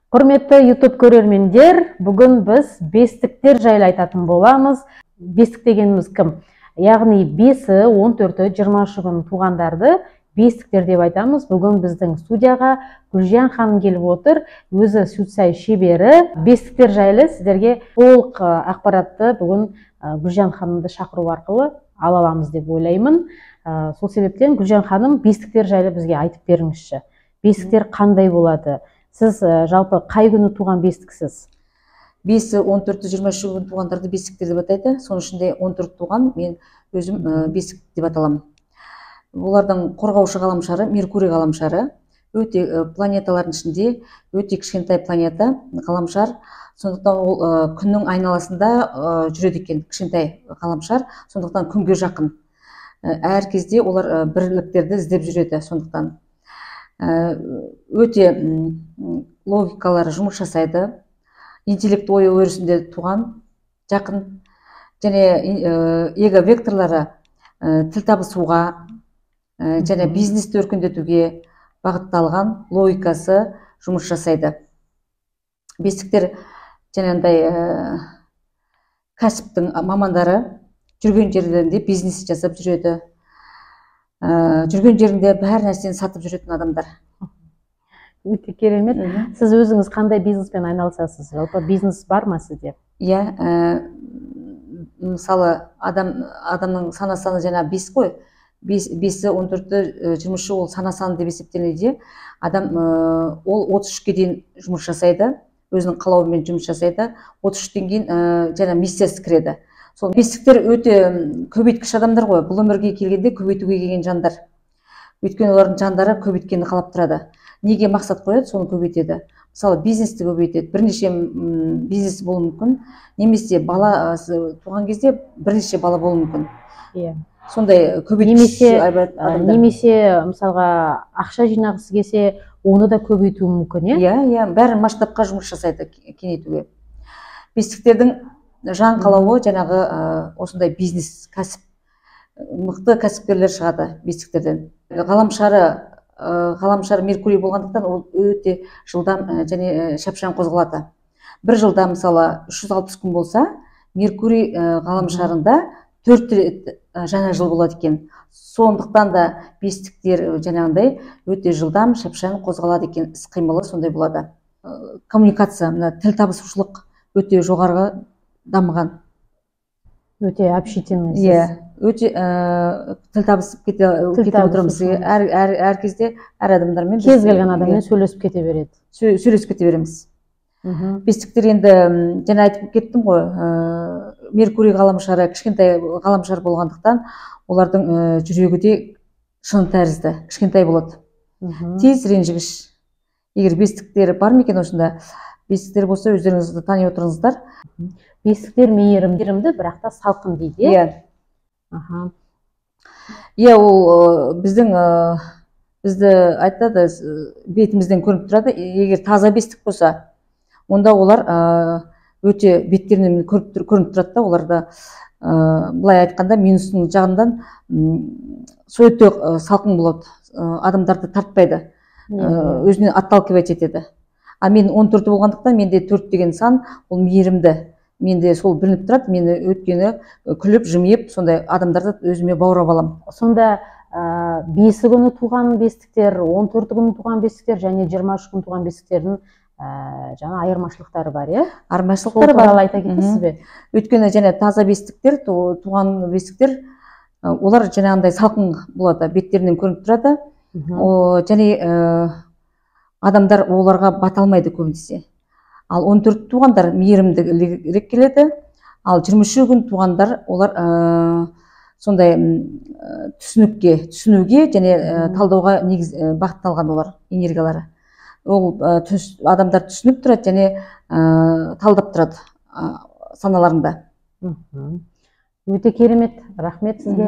Құрметті YouTube көрермендер, бүгін біз бестіктер жайлы айтатын боламыз. Бестік дегеніміз кім? Яғни 5-і, 14-і, 20-шы күн туғандарды бестіктер деп айтамыз. Бүгін біздің студияға Гүлжан ханым келіп отыр. Өзі сүтсай шебері. Бестіктер жайлы сіздерге толық ақпаратты бүгін Гүлжан ханымды шақыру арқылы ала аламыз деп ойлаймын. Сол себептен Гүлжан ханым бестіктер жайлы бізге айтып беріңізші. Бестіктер қандай болады? Сіз жалпы қай күні туған бестіксіз? 5-і, 14-і, 20-шы күн туғандарды бестіктер деп атайды. Соның ішінде 14 туған мен өзім бестік деп аталамын. Олардың қорғаушы ғаламшары Меркурий ғаламшары. Өте планеталардың ішінде өте кішкентай планета ғаламшар. Сондықтан ол күннің айналасында жүреді екен, кішкентай ғаламшар. Сондықтан күнге жақын. Әр кезде олар бірліктерді іздеп жүреді. Сондықтан өте логикалары жұмыс жасайды. Интеллект ой өрісінде туған, жақын. Және эго векторлары тіл табысуға және бизнесті өркендетуге бағытталған логикасы жұмыс жасайды. Бестіктер жаңағындай кәсіптің мамандары жүрген жерлерінде бизнес жасап жүреді. Жүрген жерінде бәр нәрсені сатып жүретін адамдар. Өте керемет. Сіз өзіңіз қандай бизнеспен айналысасыз? Жалпы бизнес бар ма сізде? Иә, мысалы адамның сана саны жаңа 5 қой. 5-і, 14-і, 20-шы ол сана саны деп есептеледі. Адам ол 33-ке дейін жұмыс жасайды, өзінің қалауымен жұмыс жасайды. 33-тен кейін жаңа миссиясы кіреді. Сол бестіктер өте көбейткіш адамдар ғой. Бұл өмірге келгенде көбейтуге келген жандар. Өйткені олардың жандары көбейткенді қалап тұрады. Неге мақсат қояды, соны көбейтеді. Мысалы, бизнесті көбейтеді. Бірнеше бизнес болуы мүмкін. Немесе бала туған кезде бірнеше бала болуы мүмкін. Сондай көбейткіш. Немесе мысалға ақша жинағысы келсе, оны да көбейтуі мүмкін, е? Иә, бәрі масштабқа жұмыс жасайды, кеңейтуге. Бестіктердің жан қалауы жаңағы осындай бизнес, кәсіп, мықты кәсіпкерлер шығады бестіктерден. Ғаламшары Меркурий болғандықтан ол өте жылдам және шапшаң қозғалады. Бір жылда мысалы 360 күн болса, Меркурий ғаламшарында 4 рет жаңа жыл болады екен. Сондықтан да бестіктер жаңағындай өте жылдам, шапшаң қозғалады екен, іс-қимылы сондай болады. Коммуникация, тіл табысушылық өте жоғарғы дамыған. Өте общительный. Өте тіл табысып кете отырмыз. Әр кезде әр адамдармен кез келген адаммен сөйлесіп кете береді. Сөйлесіп кете береміз. Бестіктер енді жаңа айтып кеттім ғой, Меркурий ғаламшары кішкентай ғаламшар болғандықтан олардың жүрегі де шыны тәрізді, кішкентай болады. Тез ренжігіш. Егер бестіктер бар ма екен осында, бестіктер болса өздеріңізді тани отырыңыздар. Бестіктер мейірімді, бірақ та салқын дейді. Иә, ол бізді айтады, бетімізден көрініп тұрады. Егер таза бестік болса, онда олар өте беттерінен көрініп тұрады. Оларда былай айтқанда минустың жағынан өте салқын болады, адамдарды тартпайды, өзінен отталкивать етеді. А мен 14 болғандықтан менде 4 деген сан, ол мейірімді. Менде сол білініп тұрады, мені өткені күліп, жымиып, сондай адамдарды өзіме баурап алам. Сонда 5-і күні туған бестіктер, 14 күні туған бестіктер және 23 күні туған бестіктердің жаңа айырмашылықтары бар, е? Айырмашылықтары бар. Айта кетесіз бе? Өйткені және таза бестіктер, туған бестіктер, олар жаңағындай салқын болады, беттерінен көрініп тұрады. Және адамдар оларға бата алмайды көбінесе. Ал 14 туғандар мейірімдірек келеді. Ал 23 күн туғандар олар сондай түсінуге және талдауға бағытталған олар энергиялары. Ол адамдар түсініп тұрады және талдап тұрады саналарында. Өте керемет. Рахмет сізге.